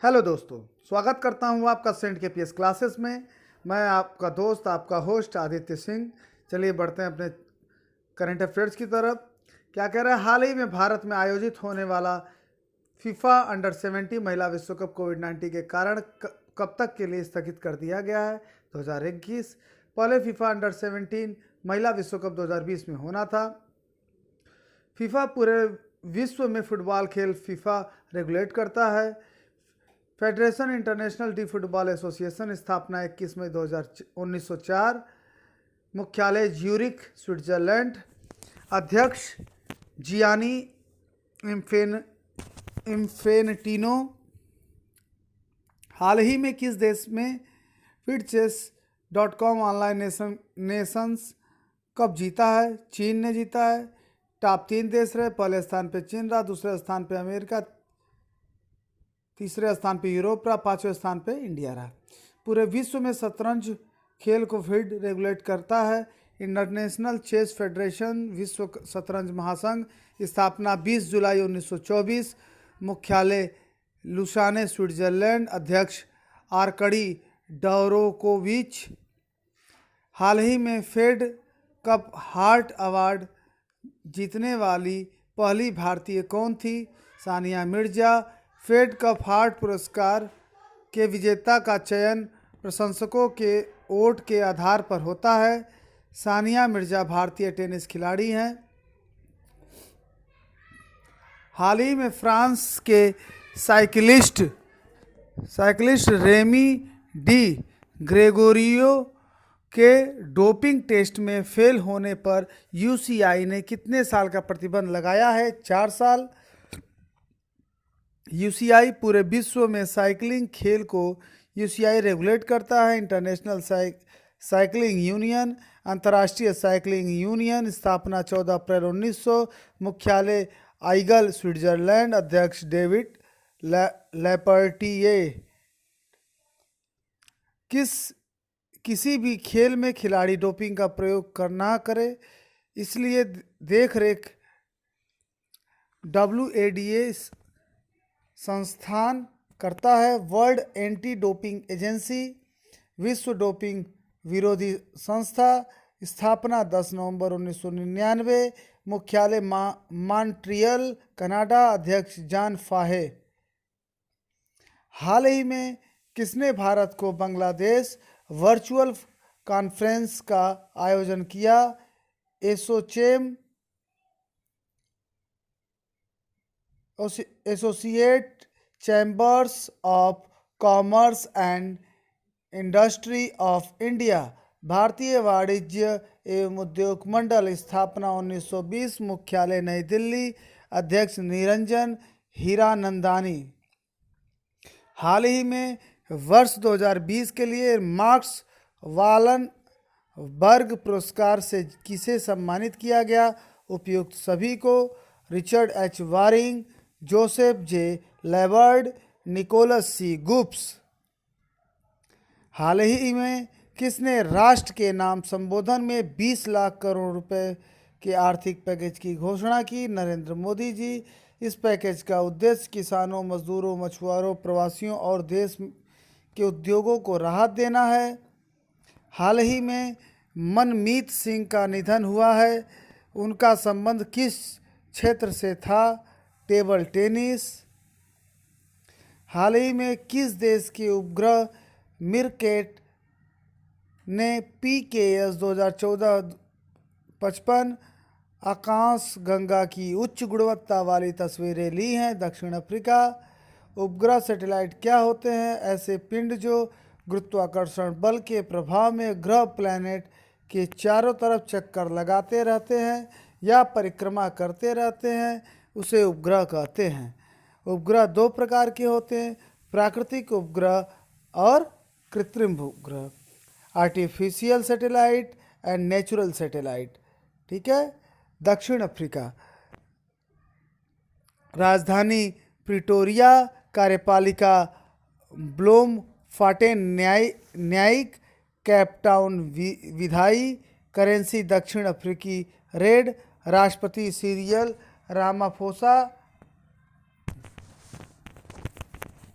Hello दोस्तों, स्वागत करता हूँ आपका सेंट के पीएस क्लासेस में। मैं आपका दोस्त, आपका होस्ट आदित्य सिंह। चलिए बढ़ते हैं अपने करंट अफेयर्स की तरफ। क्या कह रहा है, हाल ही में भारत में आयोजित होने वाला फीफा अंडर 70 महिला विश्व कप कोविड-19 के कारण कब तक के लिए स्थगित कर दिया गया है? 2021। पहले फीफा अंडर 17 महिला विश्व कप 2020 में होना था। फीफा पूरे विश्व में फुटबॉल खेल फीफा रेगुलेट करता है। Federation international D football association स्थापना 21 मई 1904। मुख्यालय ज्यूरिख, स्विट्जरलैंड। अध्यक्ष जियानी इन्फेंटिनो। हाल ही में किस देश में FitChess.com ऑनलाइन नेशंस कप जीता है? चीन ने जीता है। टॉप 3 देश रहे, पहले स्थान पे चीन रहा, दूसरे स्थान पे अमेरिका, तीसरे स्थान पे यूरोप रहा, पांचवें स्थान पे इंडिया रहा। पूरे विश्व में शतरंज खेल को फीड रेगुलेट करता है इंटरनेशनल चेस फेडरेशन, विश्व शतरंज महासंघ। स्थापना 20 जुलाई 1924। मुख्यालय लुसाने, स्विट्जरलैंड। अध्यक्ष आर्कडी डोरोकोविच। हाल ही में फेड कप हार्ट अवार्ड जीतने वाली पहली भारतीय कौन थी? Sania Mirza. Fed Cup heart पुरस्कार के विजेता का चयन प्रशंसकों के वोट के आधार पर होता है। सानिया मिर्जा भारतीय टेनिस खिलाड़ी हैं। हाल ही में फ्रांस के साइकिलिस्ट रेमी डी ग्रेगोरियो के डोपिंग टेस्ट में फेल होने पर यूसीआई ने कितने साल का प्रतिबंध लगाया है? 4 साल। यूसीआई पूरे विश्व में साइकिलिंग खेल को यूसीआई रेगुलेट करता है। इंटरनेशनल साइकिलिंग यूनियन, अंतर्राष्ट्रीय साइकिलिंग यूनियन। स्थापना 14 अप्रैल 1900। मुख्यालय आइगल, स्विट्जरलैंड। अध्यक्ष डेविड लेपर्टिये। किसी भी खेल में खिलाड़ी डोपिंग का प्रयोग ना करे, इसलिए देख रेख WADA संस्थान करता है। वर्ल्ड एंटी डोपिंग एजेंसी, विश्व डोपिंग विरोधी संस्था। स्थापना 10 नवंबर 1999। मुख्यालय मॉन्ट्रियल, कनाडा। अध्यक्ष जॉन फाहे। हाल ही में किसने भारत को बांग्लादेश वर्चुअल कॉन्फ्रेंस का आयोजन किया? ASSOCHAM, associate chambers of commerce and industry of India. भारतीय वाणिज्य एवं उद्योग मंडल। स्थापना 1920। मुख्यालय नई दिल्ली। अध्यक्ष निरंजन हीरानंदानी। हाल ही में वर्ष 2020 के लिए मार्क्स वालनबर्ग पुरस्कार से किसे सम्मानित किया गया? उपयुक्त सभी को। रिचर्ड एच वारिंग, जोसेफ जे लेबर्ड, निकोलस सी गुप्स। हाल ही में किसने राष्ट्र के नाम संबोधन में 20 लाख करोड़ रुपए के आर्थिक पैकेज की घोषणा की? नरेंद्र मोदी जी। इस पैकेज का उद्देश्य किसानों, मजदूरों, मछुआरों, प्रवासियों और देश के उद्योगों को राहत देना है। हाल ही में मनमीत सिंह का निधन हुआ है। उनका संबंध किस क्षेत्र से था? Table tennis. हाल ही में किस देश के उपग्रह मीरकेट ने PKS 2014-55 आकाश गंगा की उच्च गुणवत्ता वाली तस्वीरें ली हैं? दक्षिण अफ्रीका। उपग्रह सैटेलाइट क्या होते हैं? ऐसे पिंड जो गुरुत्वाकर्षण बल के प्रभाव में ग्रह प्लैनेट के चारों तरफ चक्कर लगाते रहते हैं या परिक्रमा करते रहते हैं, उसे उपग्रह कहते हैं। उपग्रह 2 प्रकार के होते हैं, प्राकृतिक उपग्रह और कृत्रिम उपग्रह। Artificial satellite and natural satellite. ठीक है। दक्षिण अफ्रीका। राजधानी प्रिटोरिया। कार्यपालिका ब्लोमफाटेन, न्यायिक केपटाउन विधायी। करेंसी दक्षिण अफ्रीकी रेड। राष्ट्रपति सीरियल रामाफोसा।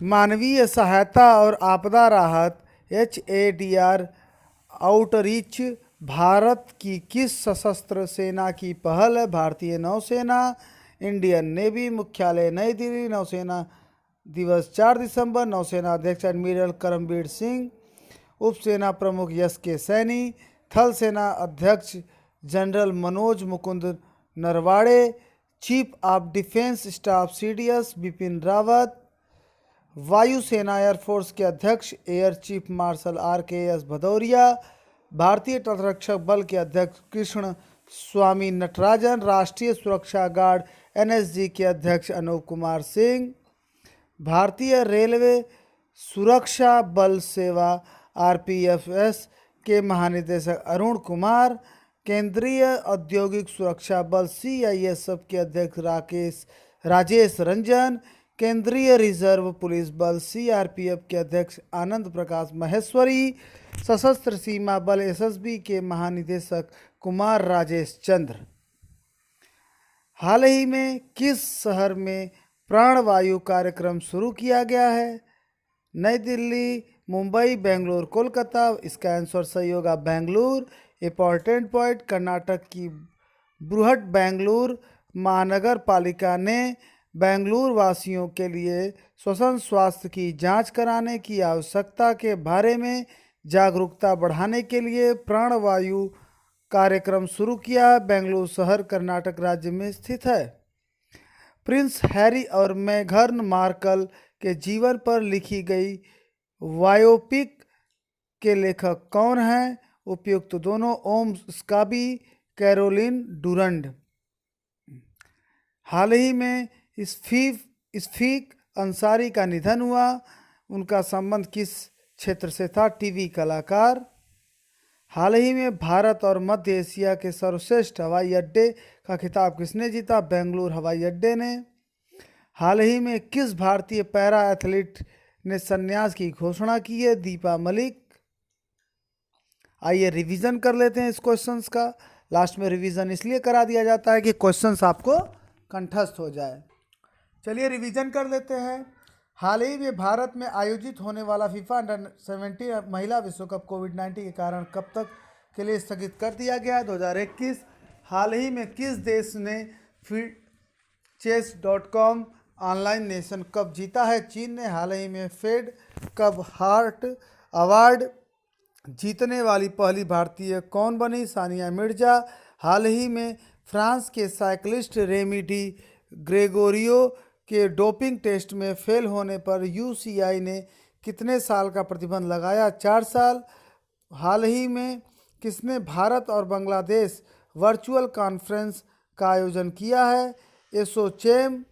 मानवीय सहायता और आपदा राहत HADR आउटरीच भारत की किस सशस्त्र सेना की पहल है? भारतीय नौसेना। इंडियन नेवी मुख्यालय नई दिल्ली। नौसेना दिवस 4 दिसंबर। नौसेना अध्यक्ष एडमिरल करमबीर सिंह। उपसेना प्रमुख SK सैनी। थल सेना अध्यक्ष general Manoj Mukund Naravane. Chief of defence staff CDS Bipin Rawat. वायुसेना एयरफोर्स के अध्यक्ष air chief marshal RKS Bhadauria. भारतीय तटरक्षक बल के अध्यक्ष कृष्ण स्वामी नटराजन। राष्ट्रीय सुरक्षा गार्ड NSG के अध्यक्ष अनूप कुमार सिंह। भारतीय रेलवे सुरक्षा बल सेवा RPFS के महानिदेशक अरुण कुमार। केंद्रीय औद्योगिक सुरक्षा बल CISF के अध्यक्ष राजेश रंजन। केंद्रीय रिजर्व पुलिस बल CRPF के अध्यक्ष आनंद प्रकाश महेश्वरी। सशस्त्र सीमा बल SSB के महानिदेशक कुमार राजेश चंद्र। हाल ही में किस शहर में प्राणवायु कार्यक्रम शुरू किया गया है? नई दिल्ली, मुंबई, बेंगलुरु, कोलकाता। इसका आंसर सही होगा बेंगलुरु। इंपॉर्टेंट पॉइंट, कर्नाटक की बृहट बेंगलुरु महानगर पालिका ने बेंगलुरु वासियों के लिए श्वसन स्वास्थ्य की जांच कराने की आवश्यकता के बारे में जागरूकता बढ़ाने के लिए प्राणवायु कार्यक्रम शुरू किया। बेंगलुरु शहर कर्नाटक राज्य में स्थित है। प्रिंस हैरी और मेघन मार्कल के जीवन पर लिखी गई बायोपिक के लेखक कौन हैं? उपयुक्त दोनों ओम स्काबी, कैरोलिन डुरंड। हाल ही में इस्फीक अंसारी का निधन हुआ। उनका संबंध किस क्षेत्र से था? टीवी कलाकार। हाल ही में भारत और मध्य एशिया के सर्वश्रेष्ठ हवाई अड्डे का खिताब किसने जीता? बेंगलुरु हवाई अड्डे ने। हाल ही में किस भारतीय पैरा एथलीट ने संन्यास की घोषणा की है? दीपा मलिक। आइए रिवीजन कर लेते हैं इस क्वेश्चंस का। लास्ट में रिवीजन इसलिए करा दिया जाता है कि क्वेश्चंस आपको कंठस्थ हो जाए। चलिए रिवीजन कर लेते हैं। हाल ही में भारत में आयोजित होने वाला FIFA अंडर-17 महिला विश्व कप कोविड-19 के कारण कब तक के लिए स्थगित कर दिया गया? 2021। हाल ही में किस देश ने chess.com ऑनलाइन नेशन कप जीता है? चीन ने। हाल ही में फेड कप हार्ट अवार्ड जीतने वाली पहली भारतीय कौन बनी? सानिया मिर्जा। हाल ही में फ्रांस के साइक्लिस्ट रेमी डी ग्रेगोरियो के डोपिंग टेस्ट में फेल होने पर UCI ने कितने साल का प्रतिबंध लगाया? 4 साल। हाल ही में किसने भारत और बांग्लादेश वर्चुअल कॉन्फ्रेंस का आयोजन किया है? एसोचैम।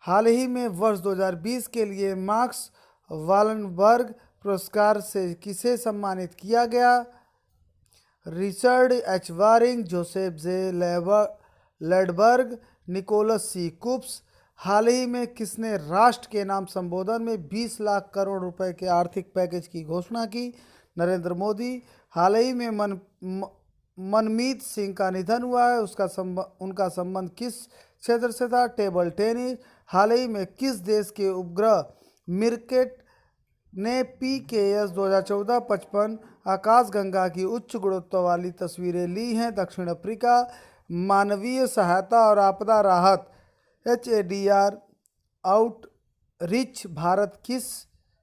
हाल ही में वर्ष 2020 के लिए मार्क्स वालनबर्ग पुरस्कार से किसे सम्मानित किया गया? Richard H. वारिंग, जोसेफ जे लेडबर्ग, निकोलस C. कुप्स। हाल ही में किसने राष्ट्र के नाम संबोधन में 20 लाख करोड़ रुपए के आर्थिक पैकेज की घोषणा की? नरेंद्र मोदी। हाल ही में मनमीत सिंह का निधन हुआ है। उनका संबंध किस क्षेत्र से था? Table tennis. हाल ही में किस देश के उपग्रह मिरकेट ने PKS 2014-55 आकाशगंगा की उच्च गुणवत्ता वाली तस्वीरें ली हैं? दक्षिण अफ्रीका। मानवीय सहायता और आपदा राहत HADR आउटरीच भारत किस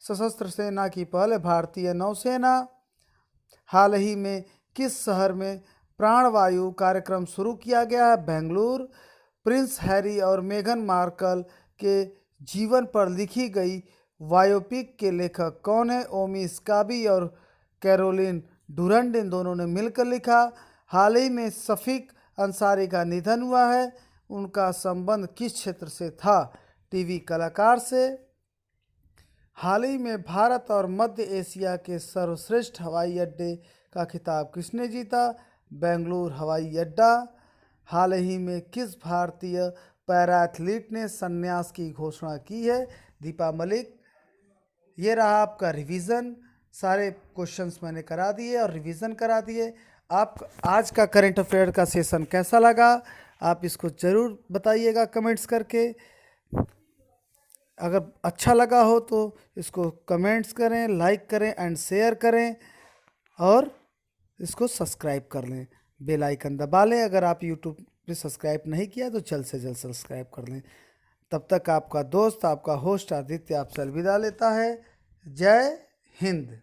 सशस्त्र सेना की पहल है? भारतीय नौसेना। हाल ही में किस शहर में प्राणवायु कार्यक्रम शुरू किया गया है? बेंगलुरु। प्रिंस हैरी और मेघन मार्कल के जीवन पर लिखी गई बायोपिक के लेखक कौन है? ओमी स्काबी और कैरोलिन डुरंड, इन दोनों ने मिलकर लिखा। हाल ही में शफीक अंसारी का निधन हुआ है। उनका संबंध किस क्षेत्र से था? टीवी कलाकार से। हाल ही में भारत और मध्य एशिया के सर्वश्रेष्ठ हवाई अड्डे का खिताब किसने जीता? बेंगलुरु हवाई अड्डा। हाल ही में किस भारतीय पैरा एथलीट ने संन्यास की घोषणा की है? दीपा मलिक। ये रहा आपका रिवीजन। सारे क्वेश्चंस मैंने करा दिए और रिवीजन करा दिए। आप आज का करंट अफेयर का सेशन कैसा लगा? आप इसको ज़रूर बताइएगा कमेंट्स करके। अगर अच्छा लगा हो तो इसको कमेंट्स करें, लाइक करें एंड शेयर करें और इसको सब्सक्राइब कर लें। बेल आइकन दबा लें। अगर आप यूट्यूब पे सब्सक्राइब नहीं किया तो जल्द से जल्द सब्सक्राइब कर लें। तब तक आपका दोस्त, आपका होस्ट आदित्य आपसे अलविदा लेता है। जय हिंद।